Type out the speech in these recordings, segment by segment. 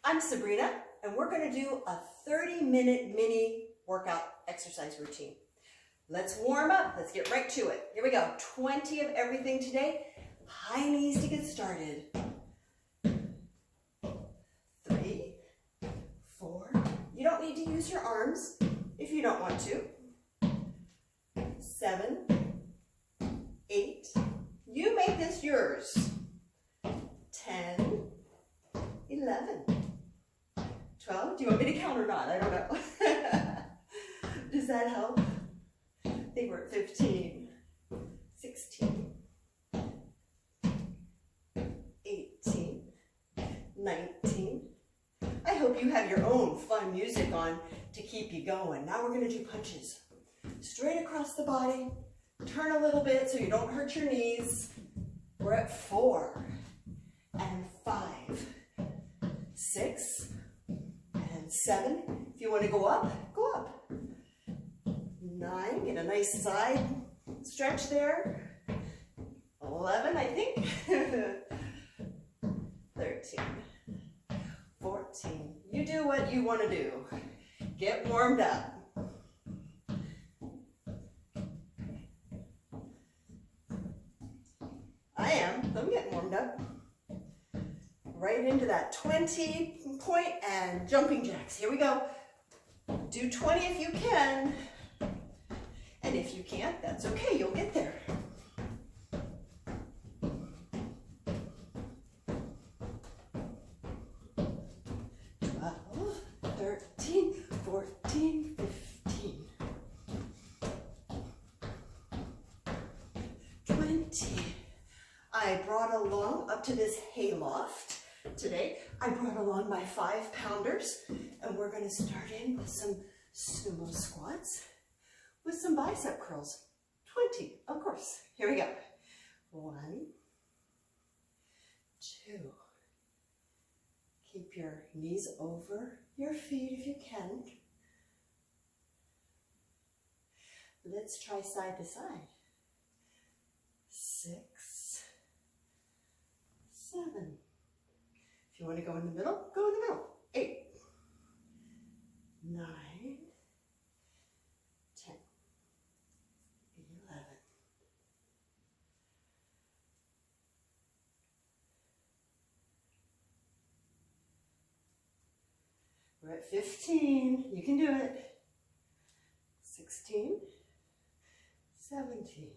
I'm Sabrina, and we're going to do a 30-minute mini workout exercise routine. Let's warm up. Let's get right to it. Here we go. 20 of everything today. High knees to get started. 3, 4. You don't need to use your arms if you don't want to. 7, 8. You make this yours. 10, 11. 12. Do you want me to count or not? I don't know. Does that help? I think we're at 15, 16, 18, 19. I hope you have your own fun music on to keep you going. Now we're going to do punches. Straight across the body. Turn a little bit so you don't hurt your knees. We're at 4 and 5, 6 and 7. If you want to go up, go up. 9, get a nice side stretch there. 11, I think. 13, 14. You do what you want to do. Get warmed up. I'm getting warmed up. Right into that 20 point and jumping jacks. Here we go. Do 20 if you can. And if you can't, that's okay. You'll get there. 12, 13, 14, 15. 20. I brought along up to this hayloft today. I brought along my 5-pounders, and we're going to start in with some sumo squats with some bicep curls. 20, of course. Here we go. 1, 2. Keep your knees over your feet if you can. Let's try side to side. 6, 7. If you want to go in the middle, go in the middle. 8, 9, 10, 11. We're at 15. You can do it. 16, 17,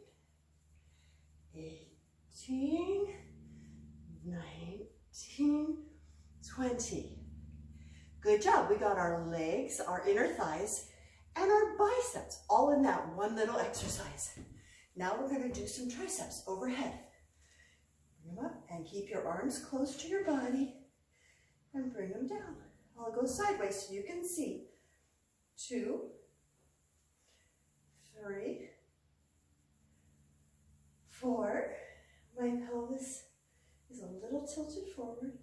18, 19, 20. Good job. We got our legs, our inner thighs, and our biceps all in that one little exercise. Now we're going to do some triceps overhead. Bring them up and keep your arms close to your body and bring them down. I'll go sideways so you can see. 2, 3, 4. My pelvis is a little tilted forward.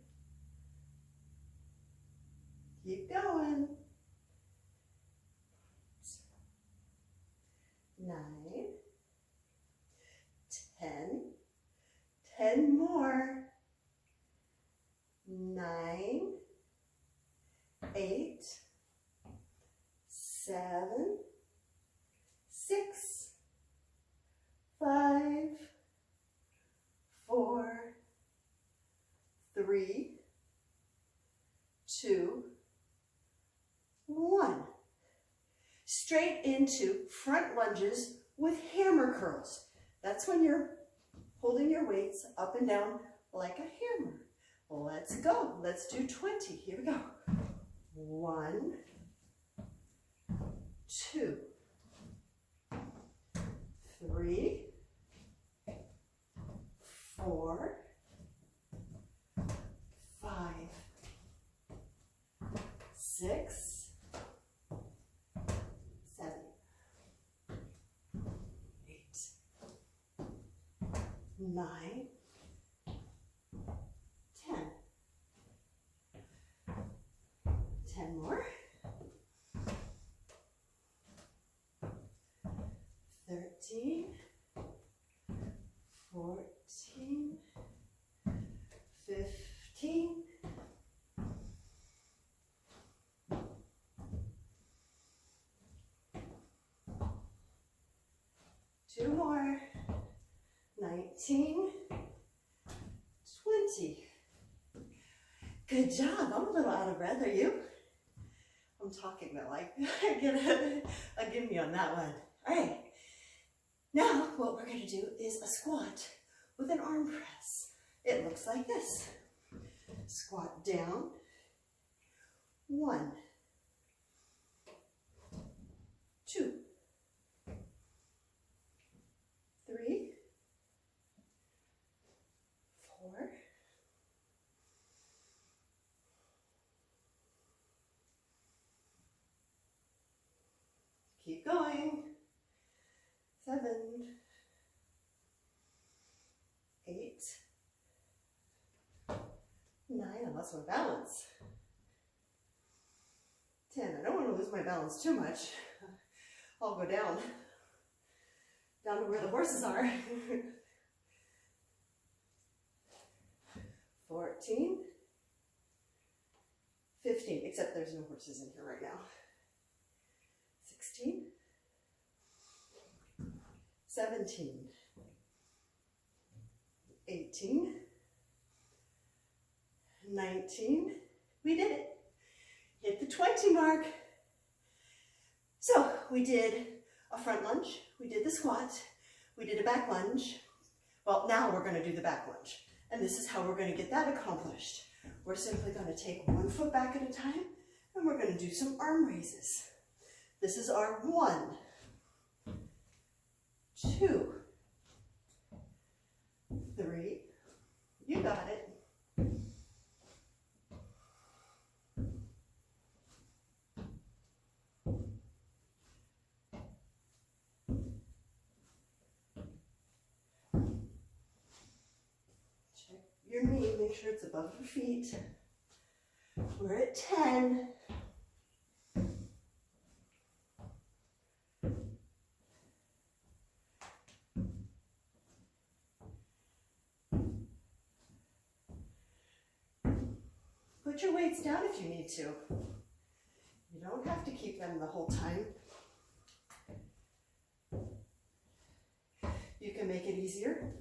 Keep going. 9, 10, 10 more. 9, 8, 7, 6, 5, 4, 3, 2, 1. Straight into front lunges with hammer curls. That's when you're holding your weights up and down like a hammer. Let's go. Let's do 20. Here we go. 1, 2, 3, 4, 5, 6, 7, 8, 9, 10. 10 more. 13, 14, 15, 2 more. 19, 20. Good job. I'm a little out of breath. Are you? I'm talking though. I get a give me on that one. All right. Now what we're going to do is a squat with an arm press. It looks like this. Squat down. 1, 2, 3, 4, keep going. 7, 8, 9, I lost my balance. 10, I don't want to lose my balance too much. I'll go down to where the horses are. 14, 15, except there's no horses in here right now. 16, 17, 18, 19, we did it. Hit the 20 mark. So we did a front lunge, we did the squat, we did a back lunge. Well, now we're going to do the back lunge. And this is how we're going to get that accomplished. We're simply going to take 1 foot back at a time, and we're going to do some arm raises. This is our 1, 2, 3, you got it. 'Check your knee, make sure it's above your feet. We're at 10. Put your weights down if you need to. You don't have to keep them the whole time. You can make it easier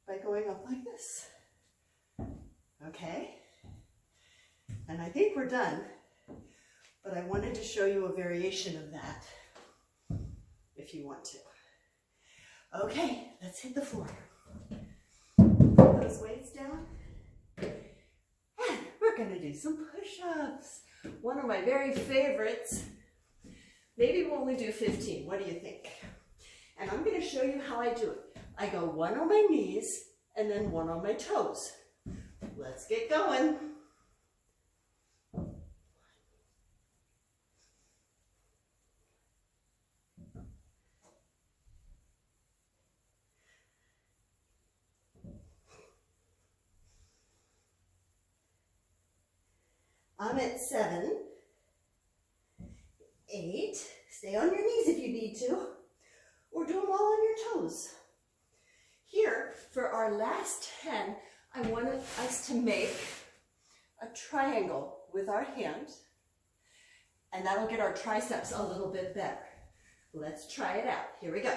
by going up like this. Okay? And I think we're done, but I wanted to show you a variation of that if you want to. Okay, let's hit the floor. Put those weights down. And we're going to do some push-ups. One of my very favorites. Maybe we'll only do 15. What do you think? And I'm going to show you how I do it. I go 1 on my knees and then 1 on my toes. Let's get going. I'm at 7, 8, stay on your knees if you need to, or do them all on your toes. Here, for our last 10, I want us to make a triangle with our hand, and that'll get our triceps a little bit better. Let's try it out. Here we go.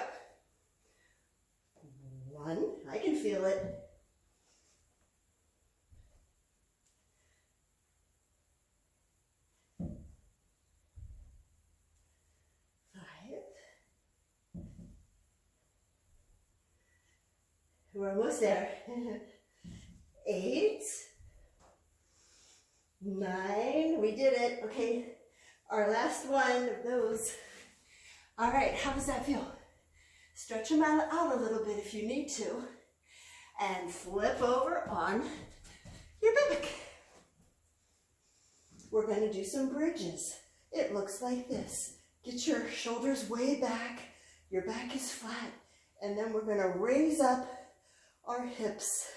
1, I can feel it. 5. We're almost there. 8, 9, we did it. Okay, our last one of those. All right, how does that feel? Stretch them out a little bit if you need to, and flip over on your back. We're going to do some bridges. It looks like this. Get your shoulders way back, your back is flat, and then we're going to raise up our hips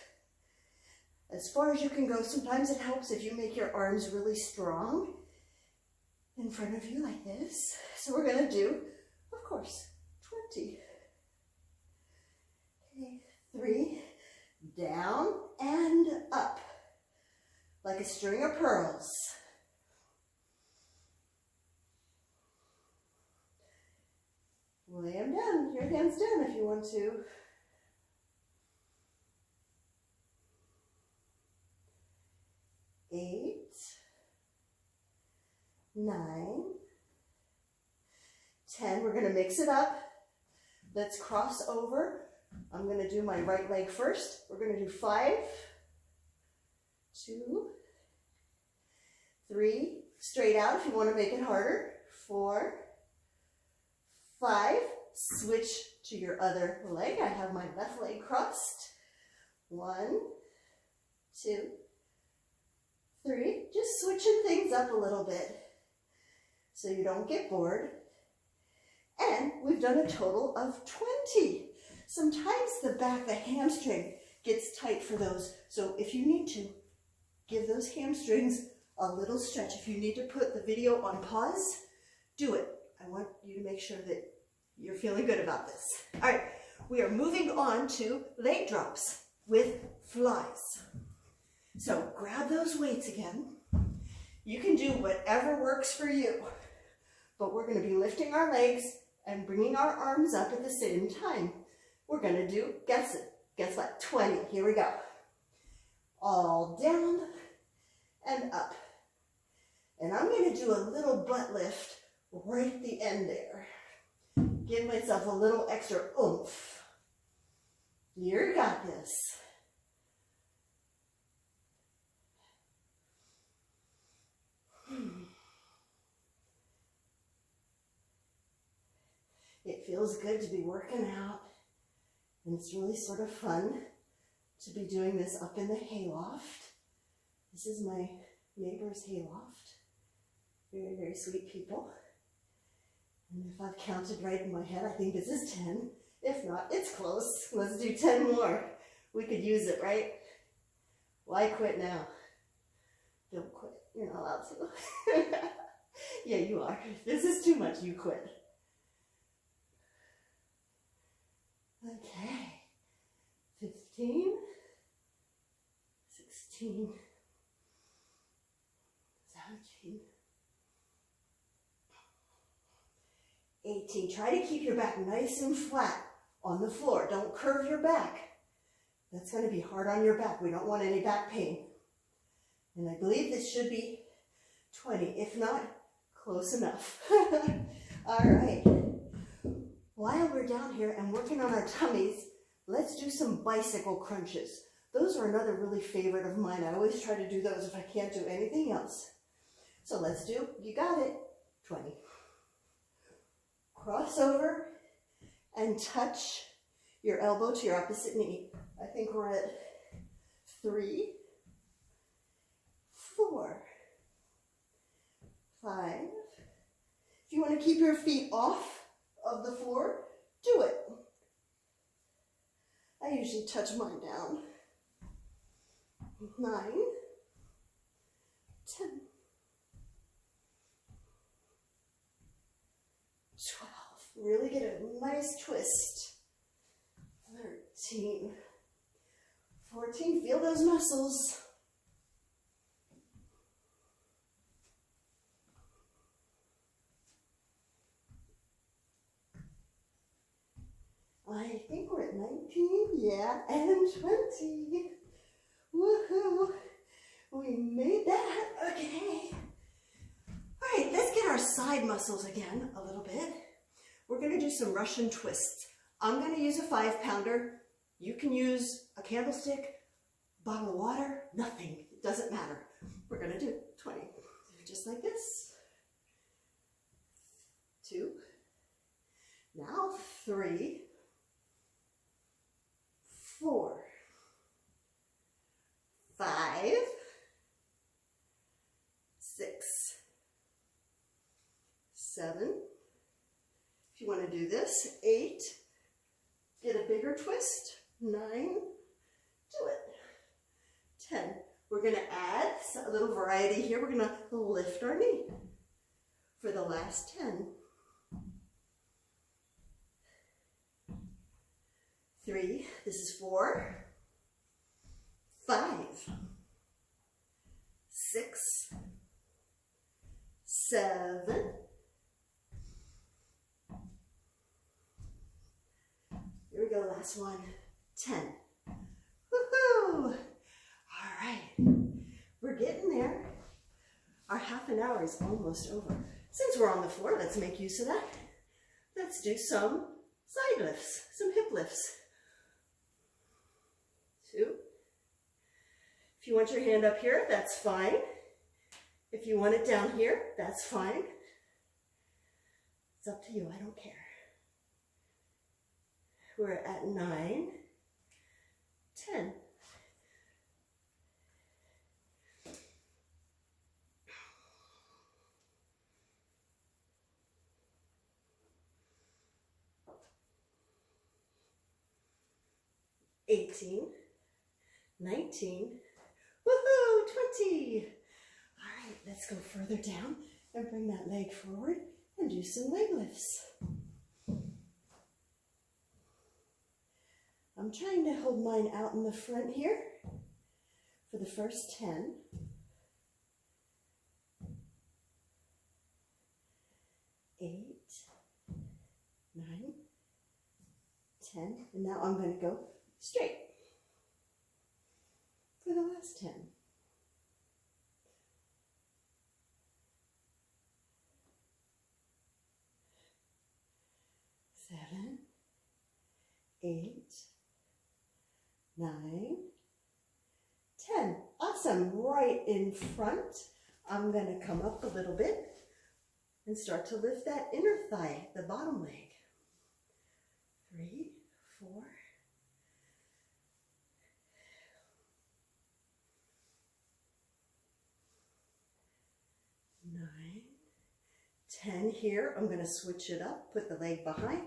as far as you can go. Sometimes it helps if you make your arms really strong in front of you like this. So we're going to do, of course, 20. Okay, 3, down and up, like a string of pearls. 1, Lay them down, your hands down if you want to. 8, 9, 10. We're going to mix it up. Let's cross over. I'm going to do my right leg first. We're going to do 5, 2, 3. Straight out if you want to make it harder. 4, 5. Switch to your other leg. I have my left leg crossed. 1, 2, 3. Just switching things up a little bit so you don't get bored. And we've done a total of 20. Sometimes the back, the hamstring gets tight for those. So if you need to, give those hamstrings a little stretch. If you need to put the video on pause, do it. I want you to make sure that you're feeling good about this. All right, we are moving on to leg drops with flies. So grab those weights again. You can do whatever works for you, but we're going to be lifting our legs and bringing our arms up at the same time. We're going to do, guess what, 20. Here we go. All down and up. And I'm going to do a little butt lift right at the end there. Give myself a little extra oomph. You got this. It feels good to be working out, and it's really sort of fun to be doing this up in the hayloft. This is my neighbor's hayloft. Very, very sweet people. And if I've counted right in my head, I think this is 10. If not, it's close. Let's do 10 more. We could use it, right? Why quit now? Don't quit. You're not allowed to. Yeah, you are. If this is too much, you quit. Okay. 15, 16, 17, 18. Try to keep your back nice and flat on the floor. Don't curve your back. That's going to be hard on your back. We don't want any back pain. And I believe this should be 20. If not, close enough. All right. While we're down here and working on our tummies, let's do some bicycle crunches. Those are another really favorite of mine. I always try to do those if I can't do anything else. So let's do, you got it, 20. Cross over and touch your elbow to your opposite knee. I think we're at 3, 4, 5. If you want to keep your feet off of the floor, do it. I usually touch mine down. 9, 10, 12. Really get a nice twist. 13, 14. Feel those muscles. I think we're at 19, yeah, and 20. Woohoo! We made that, okay. All right, let's get our side muscles again a little bit. We're gonna do some Russian twists. I'm gonna use a 5-pounder. You can use a candlestick, bottle of water, nothing, it doesn't matter. We're gonna do 20, just like this. 2, now 3, 4, 5, 6, 7. If you want to do this, 8. Get a bigger twist. 9. Do it. 10. We're going to add a little variety here. We're going to lift our knee for the last 10. 3, this is 4, 5, 6, 7, last one, 10. Woohoo! All right, we're getting there. Our half an hour is almost over. Since we're on the floor, let's make use of that. Let's do some side lifts, some hip lifts. 2. If you want your hand up here, that's fine. If you want it down here, that's fine. It's up to you, I don't care. We're at 9, 10. $18, 19, woohoo, 20. All right, let's go further down and bring that leg forward and do some leg lifts. I'm trying to hold mine out in the front here for the first 10. 8, 9, 10, and now I'm going to go straight for the last 10. 7, 8, 9, 10. Awesome. Right in front, I'm going to come up a little bit and start to lift that inner thigh, the bottom leg. 3, 4, 9, 10 here. I'm going to switch it up, put the leg behind,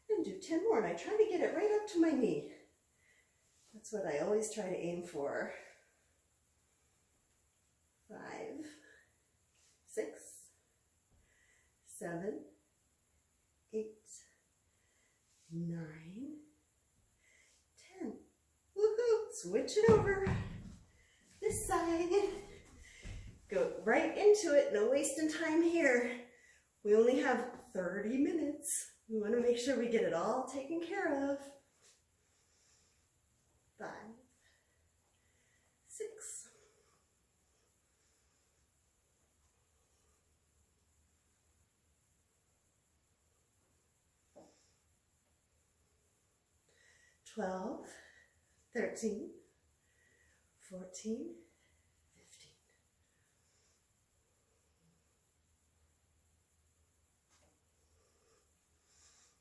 and do 10 more. And I try to get it right up to my knee. That's what I always try to aim for. 5, 6, 7, 8, 9, 10. Woohoo! Switch it over. This side. Go right into it. No wasting time here. We only have 30 minutes. We want to make sure we get it all taken care of. 5, 6, 12, 13, 14,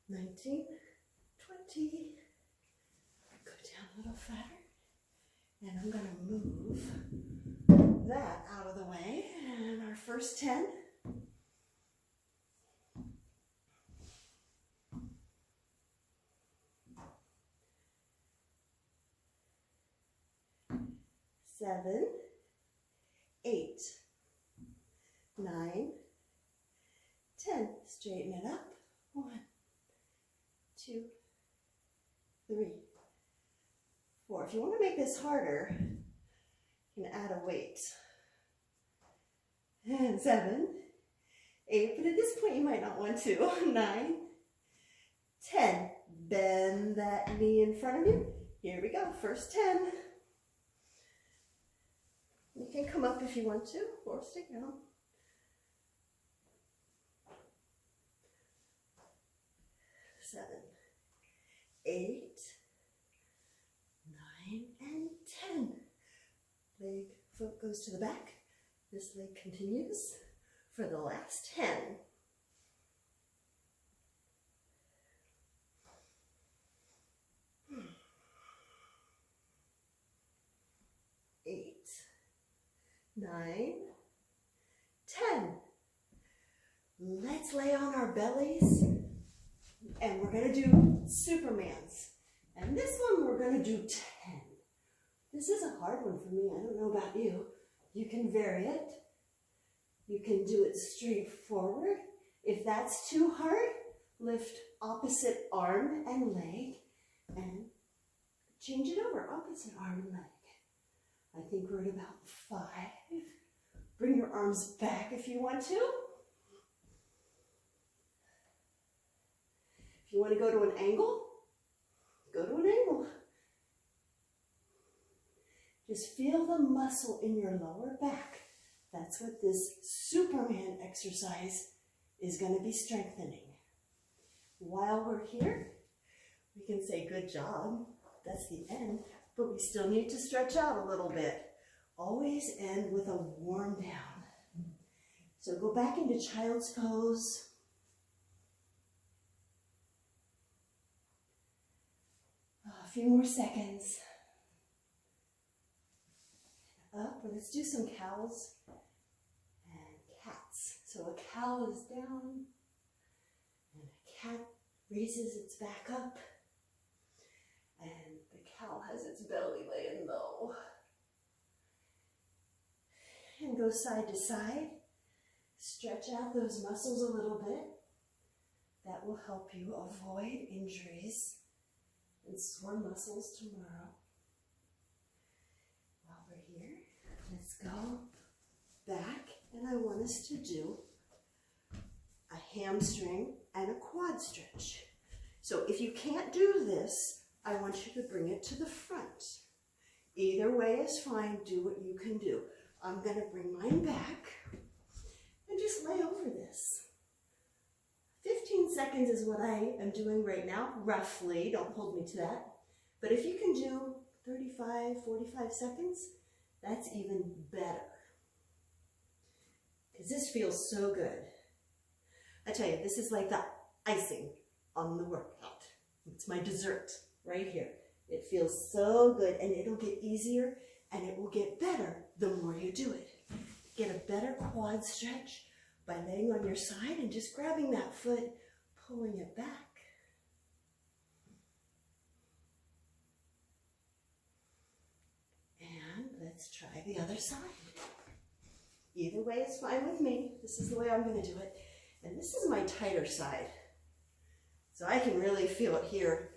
15. 19, 20. Go down a little fatter. And I'm going to move that out of the way. And our first 10. 7, 8, 9, 10. Straighten it up. 1, 2, 3, 4. If you want to make this harder, you can add a weight. And 7, 8, but at this point you might not want to. 9, 10. Bend that knee in front of you. Here we go, first 10. You can come up if you want to, or stay down. 7, 8, 9, and 10. Leg, foot goes to the back. This leg continues for the last 10. 8, 9, 10. Let's lay on our bellies, and we're going to do Supermans. And this one we're going to do 10. This is a hard one for me. I don't know about you. You can vary it. You can do it straight forward. If that's too hard, lift opposite arm and leg and change it over, opposite arm and leg. I think we're at about 5. Bring your arms back if you want to. If you want to go to an angle, go to an Just feel the muscle in your lower back. That's what this Superman exercise is going to be strengthening. While we're here, we can say good job. That's the end, but we still need to stretch out a little bit. Always end with a warm down. So go back into child's pose. A few more seconds. Up, let's do some cows and cats. So a cow is down and a cat raises its back up and the cow has its belly laying low. And go side to side. Stretch out those muscles a little bit. That will help you avoid injuries and sore muscles tomorrow. While we're here, let's go back, and I want us to do a hamstring and a quad stretch. So if you can't do this, I want you to bring it to the front. Either way is fine. Do what you can do. I'm going to bring mine back and just lay over this. 15 seconds is what I am doing right now, roughly. Don't hold me to that. But if you can do 35, 45 seconds, that's even better. Because this feels so good. I tell you, this is like the icing on the workout. It's my dessert right here. It feels so good, and it'll get easier and it will get better the more you do it. Get a better quad stretch by laying on your side and just grabbing that foot, pulling it back. And let's try the other side. Either way is fine with me. This is the way I'm going to do it. And this is my tighter side. So I can really feel it here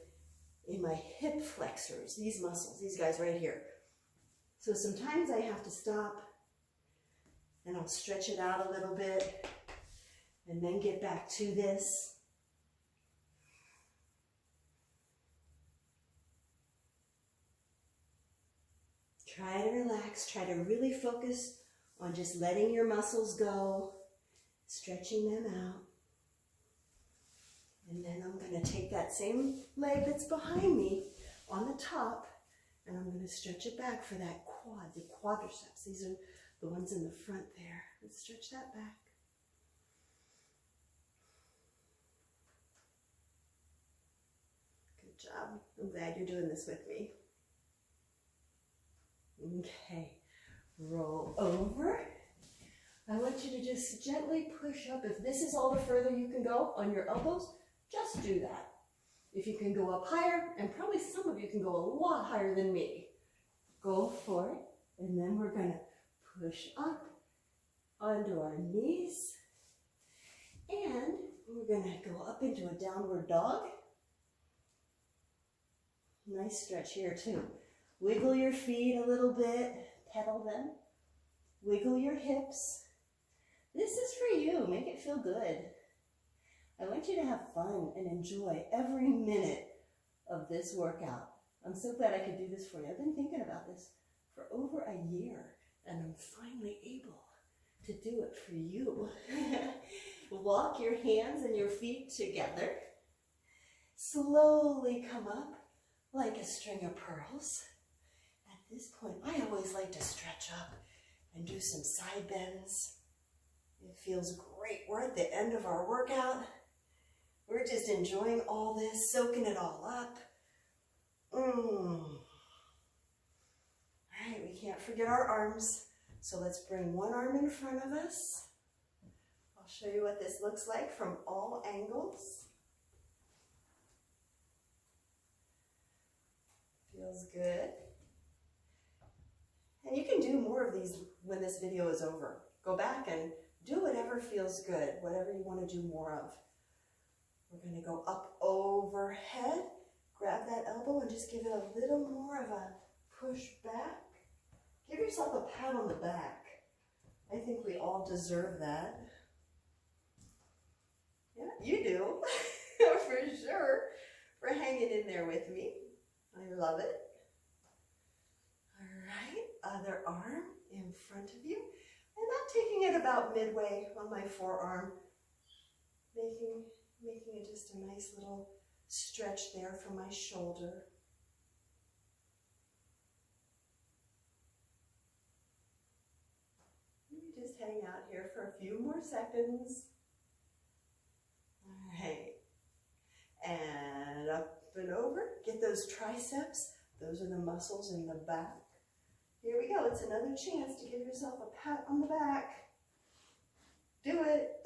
in my hip flexors, these muscles, these guys right here. So sometimes I have to stop and I'll stretch it out a little bit and then get back to this. Try to relax, try to really focus on just letting your muscles go, stretching them out. And then I'm going to take that same leg that's behind me on the top, and I'm going to stretch it back for that quad, the quadriceps. These are the ones in the front there. Let's stretch that back. Good job. I'm glad you're doing this with me. Okay, roll over. I want you to just gently push up. If this is all the further you can go on your elbows, just do that. If you can go up higher, and probably some of you can go a lot higher than me, go for it. And then we're going to push up onto our knees. And we're going to go up into a downward dog. Nice stretch here too. Wiggle your feet a little bit, pedal them. Wiggle your hips. This is for you. Make it feel good. I want you to have fun and enjoy every minute of this workout. I'm so glad I could do this for you. I've been thinking about this for over a year, and I'm finally able to do it for you. Walk your hands and your feet together. Slowly come up like a string of pearls. At this point, I always like to stretch up and do some side bends. It feels great. We're at the end of our workout. We're just enjoying all this, soaking it all up. All right, we can't forget our arms. So let's bring one arm in front of us. I'll show you what this looks like from all angles. Feels good. And you can do more of these when this video is over. Go back and do whatever feels good, whatever you want to do more of. We're going to go up overhead, grab that elbow and just give it a little more of a push back. Give yourself a pat on the back. I think we all deserve that. Yeah, you do, for sure, for hanging in there with me. I love it. All right, other arm in front of you. And I'm taking it about midway on my forearm, making it just a nice little stretch there for my shoulder. Just hang out here for a few more seconds. All right. And up and over. Get those triceps. Those are the muscles in the back. Here we go. It's another chance to give yourself a pat on the back. Do it.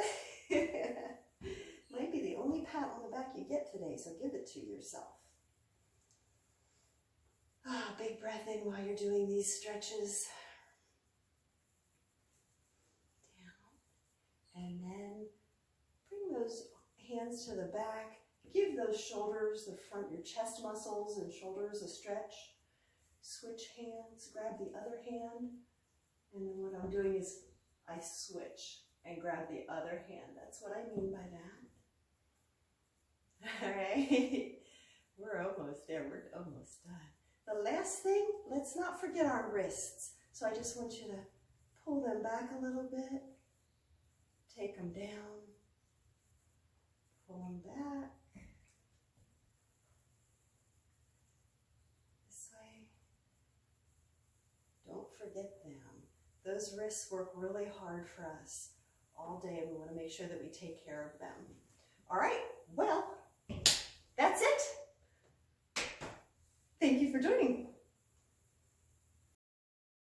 Might be the only pat on the back you get today, so give it to yourself. Ah, big breath in while you're doing these stretches. And then bring those hands to the back. Give those shoulders, the front, your chest muscles and shoulders a stretch. Switch hands, grab the other hand. And then what I'm doing is I switch and grab the other hand. That's what I mean by that. All right, we're almost there. We're almost done. The last thing, let's not forget our wrists. So I just want you to pull them back a little bit. Take them down, pull them back, this way. Don't forget them. Those wrists work really hard for us all day, and we want to make sure that we take care of them. All right, well,